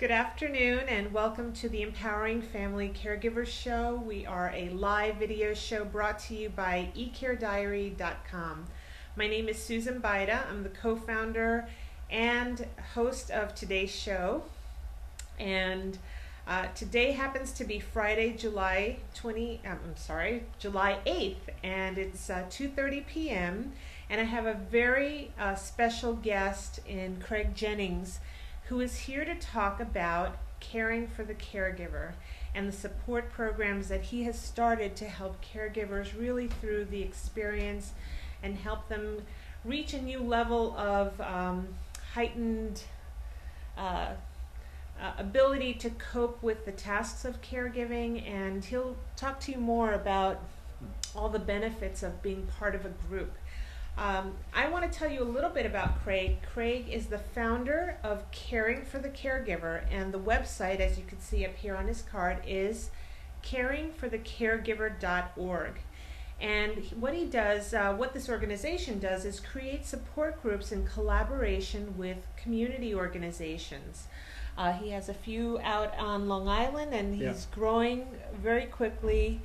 Good afternoon and welcome to the Empowering Family Caregivers Show. We are a live video show brought to you by eCareDiary.com. My name is Susan Baida. I'm the co-founder and host of today's show. And today happens to be Friday, July 8th, and it's 2:30 p.m. And I have a very special guest in Craig Jennings, who is here to talk about caring for the caregiver and the support programs that he has started to help caregivers really through the experience and help them reach a new level of heightened ability to cope with the tasks of caregiving. And he'll talk to you more about all the benefits of being part of a group. I want to tell you a little bit about Craig. Craig is the founder of Caring for the Caregiver, and the website, as you can see up here on his card, is caringforthecaregiver.org. And what he does, what this organization does, is create support groups in collaboration with community organizations. He has a few out on Long Island, and he's growing very quickly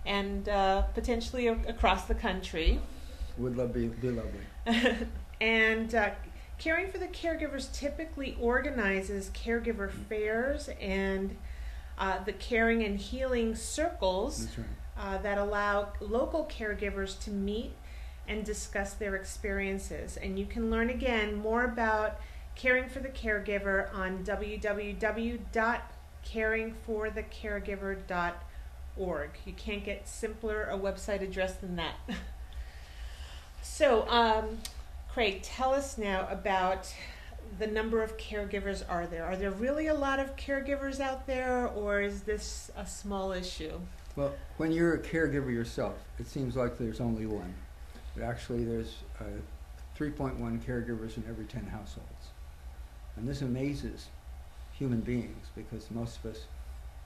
and potentially across the country. Would be lovely. And Caring for the Caregivers typically organizes caregiver fairs and the caring and healing circles. That's right. That allow local caregivers to meet and discuss their experiences. And you can learn again more about Caring for the Caregiver on www.caringforthecaregiver.org. You can't get simpler a website address than that. So, Craig, tell us now about the number of caregivers are there. Are there really a lot of caregivers out there, or is this a small issue? Well, when you're a caregiver yourself, it seems like there's only one. But actually there's 3.1 caregivers in every 10 households. And this amazes human beings, because most of us,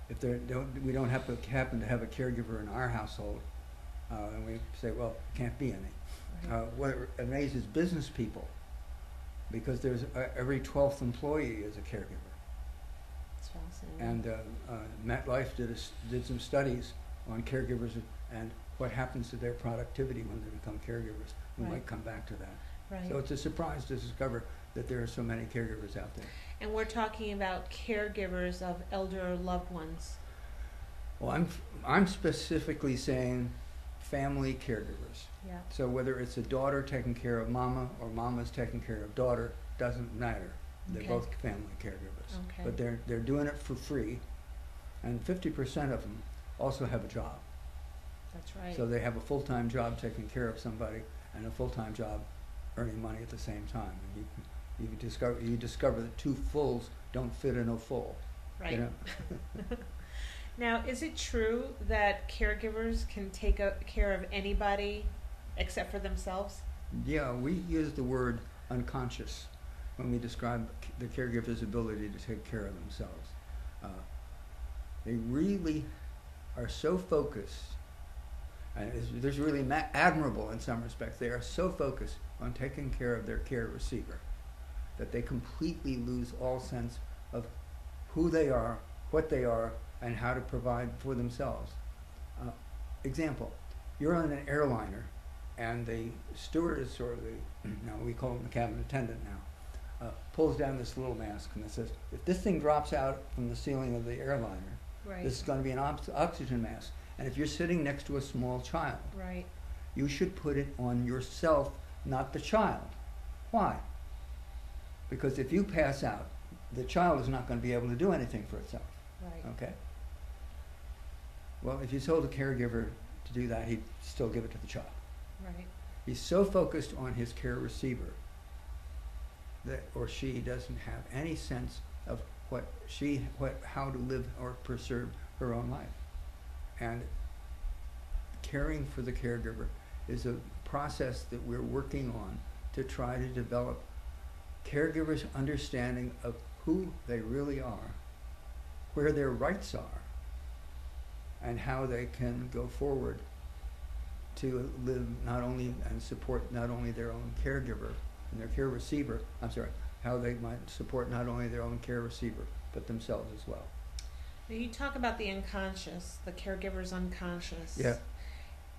if we don't happen to have a caregiver in our household, and we say, well, it can't be any. What amazes business people, because there's every 12th employee is a caregiver. That's fascinating. And MetLife did some studies on caregivers and what happens to their productivity when they become caregivers. We might come back to that. Right. So it's a surprise to discover that there are so many caregivers out there. And we're talking about caregivers of elder loved ones. Well, I'm specifically saying family caregivers. Yeah. So whether it's a daughter taking care of mama or mama's taking care of daughter, doesn't matter. They're both family caregivers. Okay. But they're doing it for free, and 50% of them also have a job. That's right. So they have a full-time job taking care of somebody and a full-time job earning money at the same time. And you discover that two fulls don't fit in a full. Right. You know? Now, is it true that caregivers can take care of anybody except for themselves? Yeah, we use the word unconscious when we describe the caregiver's ability to take care of themselves. They really are so focused, and there's really admirable in some respects. They are so focused on taking care of their care receiver that they completely lose all sense of who they are, what they are, and how to provide for themselves. Example, you're on an airliner, and the stewardess, or we call them the cabin attendant now, pulls down this little mask and it says, if this thing drops out from the ceiling of the airliner, this is going to be an oxygen mask. And if you're sitting next to a small child, you should put it on yourself, not the child. Why? Because if you pass out, the child is not going to be able to do anything for itself. Okay? Well, if you told a caregiver to do that, he'd still give it to the child. He's so focused on his care receiver that or she doesn't have any sense of how to live or preserve her own life. And caring for the caregiver is a process that we're working on to try to develop caregivers' understanding of who they really are, where their rights are, and how they can go forward to live not only and support not only their own caregiver and their care receiver, how they might support not only their own care receiver, but themselves as well. Now you talk about the unconscious, the caregiver's unconscious. Yeah.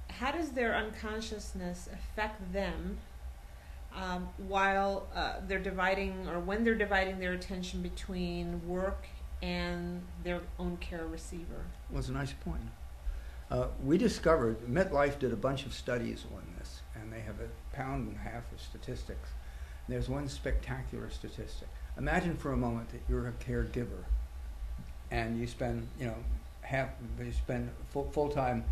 How does their unconsciousness affect them while they're dividing, or when they're dividing their attention between work and their own care receiver? Well, it's a nice point. We discovered, MetLife did a bunch of studies on this, and they have 1.5 pound of statistics. There's one spectacular statistic. Imagine for a moment that you're a caregiver, and you spend, full-time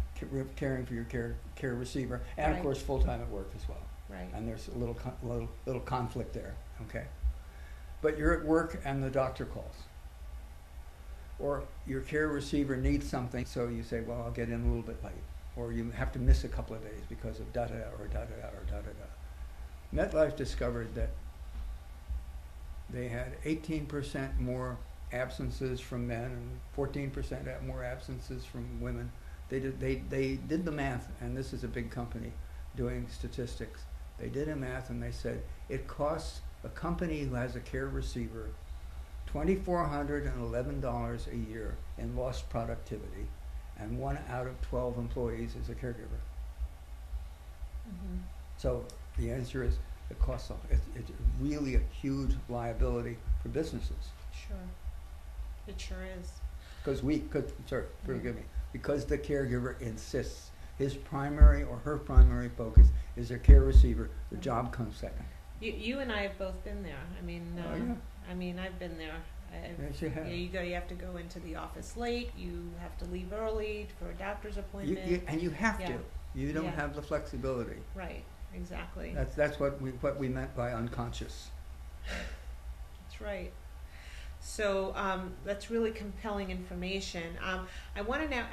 caring for your care receiver, and Right. of course full-time at work as well. Right. And there's a little conflict there, okay? But you're at work and the doctor calls. Or your care receiver needs something, so you say, well, I'll get in a little bit late. Or you have to miss a couple of days because of da-da-da or da-da-da or da-da-da. MetLife discovered that they had 18% more absences from men and 14% more absences from women. They did the math, and this is a big company doing statistics. They did a math and they said it costs a company who has a care receiver $2,411 a year in lost productivity, and 1 out of 12 employees is a caregiver. Mm-hmm. So the answer is it costs. It's really a huge liability for businesses. Sure. It sure is. Because the caregiver insists his primary or her primary focus is their care receiver. The job comes second. You and I have both been there. I mean, I've been there. Yes, you have. You have to go into the office late. You have to leave early for a doctor's appointment. And you have Yeah. to. You don't Yeah. have the flexibility. Right. Exactly. That's what we meant by unconscious. That's right. So that's really compelling information. I want to now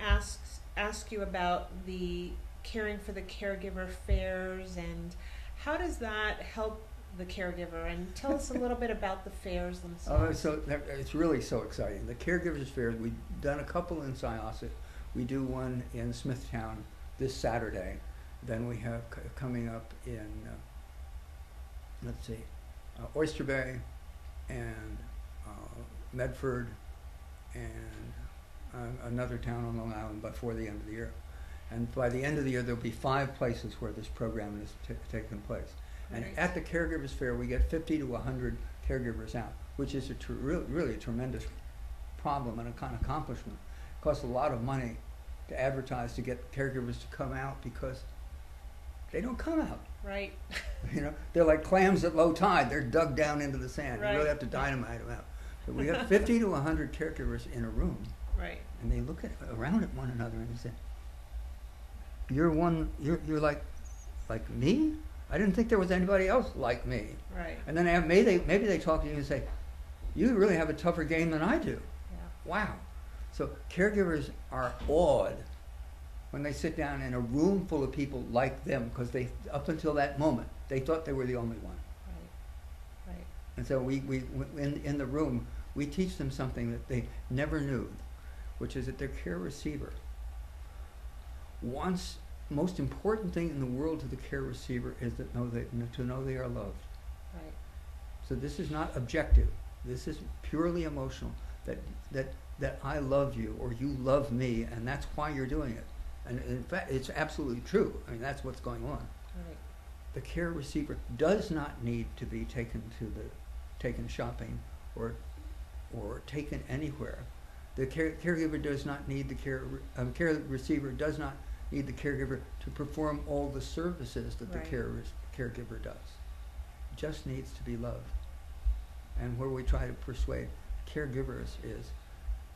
ask you about the caring for the caregiver fairs, and how does that help the caregiver? And tell us a little bit about the fairs themselves. It's really so exciting. The Caregivers Fairs, we've done a couple in Syosset. We do one in Smithtown this Saturday. Then we have coming up in, Oyster Bay and Medford and another town on Long Island before the end of the year. And by the end of the year, there'll be 5 places where this program is taking place. Great. And at the Caregivers Fair, we get 50 to 100 caregivers out, which is really a tremendous problem and an accomplishment. It costs a lot of money to advertise to get caregivers to come out because they don't come out. Right. They're like clams at low tide. They're dug down into the sand. Right. You really have to dynamite them out. But we have 50 to 100 caregivers in a room. Right. And they look around at one another and they say, you're like me? I didn't think there was anybody else like me. Right. And then maybe they talk to you and say, you really have a tougher game than I do. Yeah. Wow. So caregivers are awed when they sit down in a room full of people like them, because they, up until that moment, they thought they were the only one. Right. Right. And so we in the room, we teach them something that they never knew, which is that their care receiver wants, most important thing in the world to the care receiver is to know they are loved. Right. So this is not objective. This is purely emotional. That I love you or you love me, and that's why you're doing it. And in fact, it's absolutely true. I mean, that's what's going on. Right. The care receiver does not need to be taken shopping or taken anywhere. The caregiver does not need the care receiver does not need the caregiver to perform all the services that Right. the caregiver does. Just needs to be loved. And where we try to persuade caregivers is,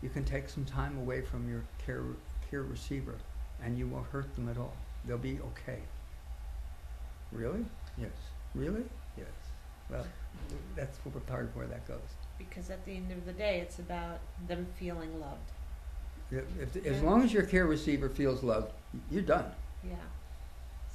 you can take some time away from your care receiver, and you won't hurt them at all. They'll be okay. Really? Yes. Really? Yes. Well, that's part of where that goes. Because at the end of the day, it's about them feeling loved. As long as your care receiver feels loved, you're done. Yeah.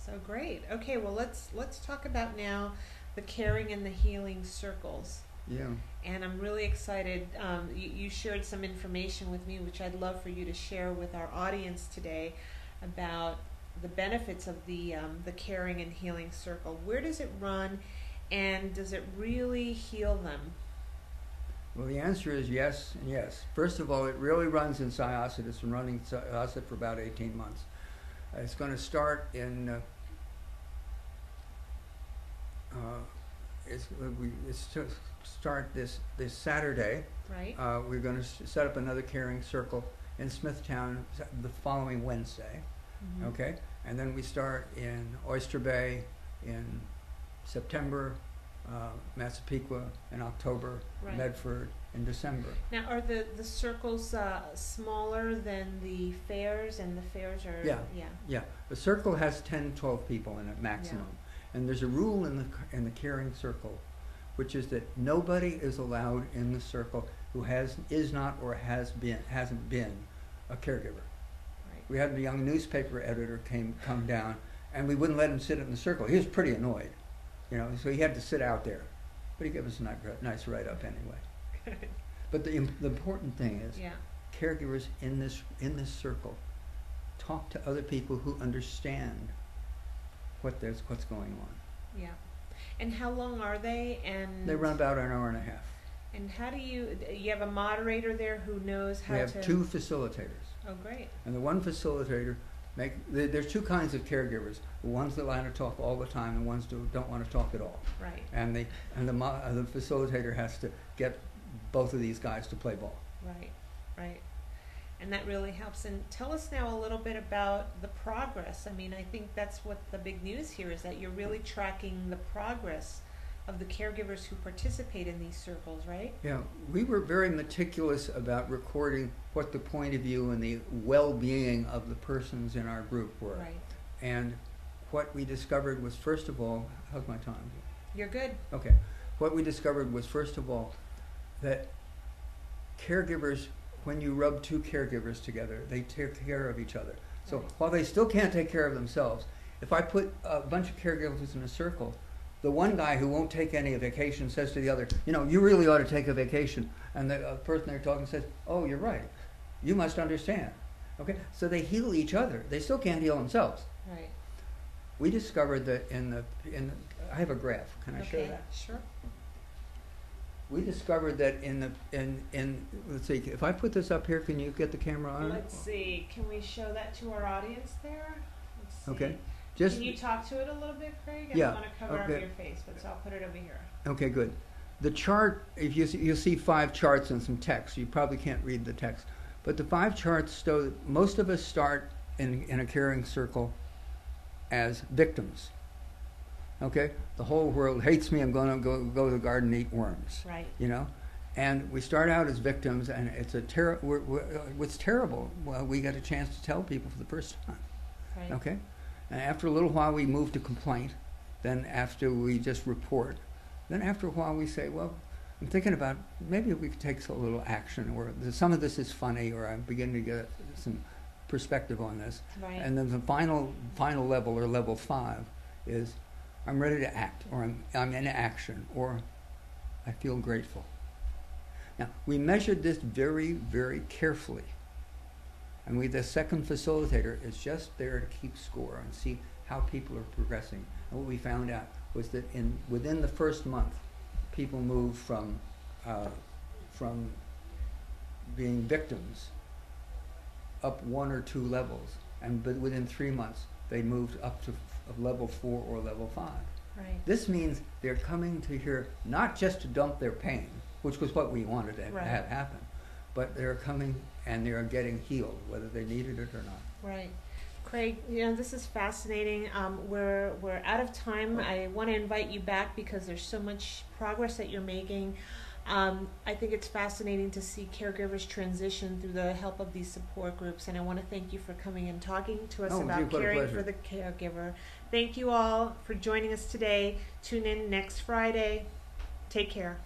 So great. Okay, well let's talk about now the caring and the healing circles. Yeah. And I'm really excited. You shared some information with me, which I'd love for you to share with our audience today, about the benefits of the caring and healing circle. Where does it run, and does it really heal them? Well, the answer is yes and yes. First of all, it really runs in Syosset. It's been running Syosset for about 18 months. It's going to start in, it's to start this Saturday. Right. We're going to set up another caring circle in Smithtown the following Wednesday. Mm-hmm. Okay? And then we start in Oyster Bay in September, Massapequa in October, Right. Medford in December. Now, are the circles smaller than the fairs, and the fairs are... Yeah. Yeah. Yeah, the circle has 10, 12 people in it maximum. And there's a rule in the caring circle, which is that nobody is allowed in the circle who is not or hasn't been a caregiver. Right. We had a young newspaper editor come down, and we wouldn't let him sit in the circle. He was pretty annoyed, you know, so he had to sit out there. But he gave us a nice write-up anyway. But the important thing is, Yeah. caregivers in this circle talk to other people who understand what's going on. Yeah. And how long are they? And They run about an hour and a half. And how do you have a moderator there who knows how We to... have 2 facilitators. Oh, great. And the one facilitator, there's 2 kinds of caregivers. The ones that like to talk all the time and ones who don't want to talk at all. Right. And the facilitator has to get both of these guys to play ball. Right, right. And that really helps. And tell us now a little bit about the progress. I mean, I think that's what the big news here is, that you're really tracking the progress of the caregivers who participate in these circles, right? Yeah, we were very meticulous about recording what the point of view and the well-being of the persons in our group were. Right. And what we discovered was, first of all, how's my time? You're good. Okay. What we discovered was, first of all, that caregivers, when you rub 2 caregivers together, they take care of each other. So Right. while they still can't take care of themselves, if I put a bunch of caregivers in a circle, the one guy who won't take any vacation says to the other, you know, you really ought to take a vacation. And the person they're talking says, oh, you're right. You must understand. Okay? So they heal each other. They still can't heal themselves. Right. We discovered that I have a graph. Can I show Okay, that? sure. We discovered that let's see, if I put this up here, can you get the camera on? Let's see. Can we show that to our audience there? Let's see. Okay. Just Can you talk to it a little bit, Craig? I Yeah, don't want to cover okay. up your face, but so I'll put it over here. Okay, good. The chart, if you'll see 5 charts and some text. You probably can't read the text, but the 5 charts show that most of us start in a caring circle as victims. Okay, the whole world hates me. I'm going to go to the garden and eat worms. Right. You know, and we start out as victims, and it's what's terrible. Well, we get a chance to tell people for the first time. Right. Okay, and after a little while, we move to complaint. Then after we just report. Then after a while, we say, well, I'm thinking about maybe we could take a little action, or some of this is funny, or I'm beginning to get some perspective on this. Right. And then the final level, or level 5, is I'm ready to act, or I'm in action, or I feel grateful. Now, we measured this very, very carefully. And the second facilitator is just there to keep score and see how people are progressing. And what we found out was that within the first month, people moved from being victims up 1 or 2 levels. And within 3 months, they moved up to level 4 or level 5. Right. This means they're coming to here not just to dump their pain, which was what we wanted to Right. have happen, but they're coming and they're getting healed, whether they needed it or not. Right. Craig, this is fascinating. We're out of time. I want to invite you back because there's so much progress that you're making. I think it's fascinating to see caregivers transition through the help of these support groups, and I want to thank you for coming and talking to us about caring for the caregiver. Thank you all for joining us today. Tune in next Friday. Take care.